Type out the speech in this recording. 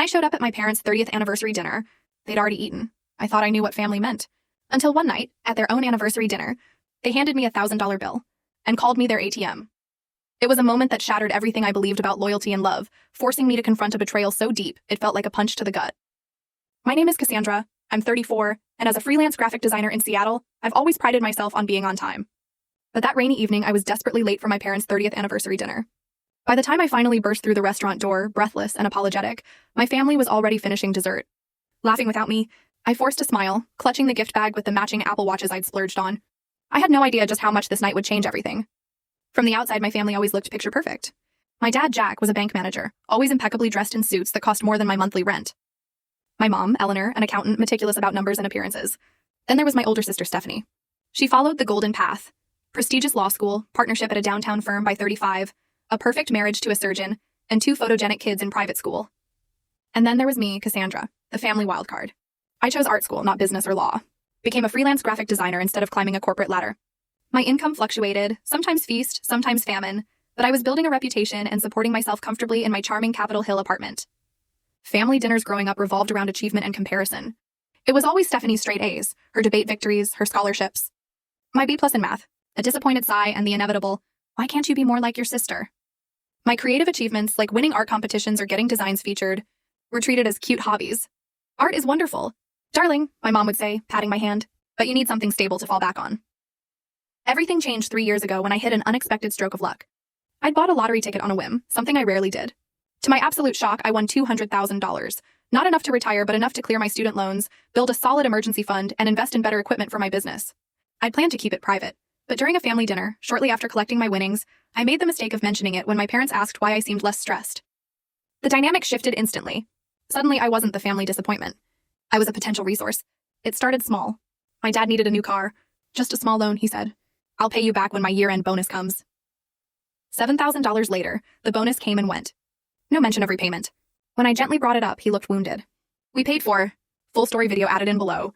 I showed up at my parents' 30th anniversary dinner, they'd already eaten. I thought I knew what family meant. Until one night, at their own anniversary dinner, they handed me a $1,000 bill and called me their ATM. It was a moment that shattered everything I believed about loyalty and love, forcing me to confront a betrayal so deep it felt like a punch to the gut. My name is Cassandra, I'm 34, and as a freelance graphic designer in Seattle, I've always prided myself on being on time. But that rainy evening, I was desperately late for my parents' 30th anniversary dinner. By the time I finally burst through the restaurant door, breathless and apologetic, my family was already finishing dessert. Laughing without me, I forced a smile, clutching the gift bag with the matching Apple Watches I'd splurged on. I had no idea just how much this night would change everything. From the outside, my family always looked picture perfect. My dad, Jack, was a bank manager, always impeccably dressed in suits that cost more than my monthly rent. My mom, Eleanor, an accountant meticulous about numbers and appearances. Then there was my older sister, Stephanie. She followed the golden path. Prestigious law school, partnership at a downtown firm by 35, a perfect marriage to a surgeon, and 2 photogenic kids in private school. And then there was me, Cassandra, the family wildcard. I chose art school, not business or law. Became a freelance graphic designer instead of climbing a corporate ladder. My income fluctuated, sometimes feast, sometimes famine, but I was building a reputation and supporting myself comfortably in my charming Capitol Hill apartment. Family dinners growing up revolved around achievement and comparison. It was always Stephanie's straight A's, her debate victories, her scholarships. My B+ in math, a disappointed sigh, and the inevitable, why can't you be more like your sister? My creative achievements, like winning art competitions or getting designs featured, were treated as cute hobbies. Art is wonderful. Darling, my mom would say, patting my hand, but you need something stable to fall back on. Everything changed 3 years ago when I hit an unexpected stroke of luck. I'd bought a lottery ticket on a whim, something I rarely did. To my absolute shock, I won $200,000. Not enough to retire, but enough to clear my student loans, build a solid emergency fund, and invest in better equipment for my business. I'd planned to keep it private, but during a family dinner, shortly after collecting my winnings, I made the mistake of mentioning it when my parents asked why I seemed less stressed. The dynamic shifted instantly. Suddenly, I wasn't the family disappointment. I was a potential resource. It started small. My dad needed a new car. Just a small loan, he said. I'll pay you back when my year-end bonus comes. $7,000 later, the bonus came and went. No mention of repayment. When I gently brought it up, he looked wounded. We paid for, full story video added in below,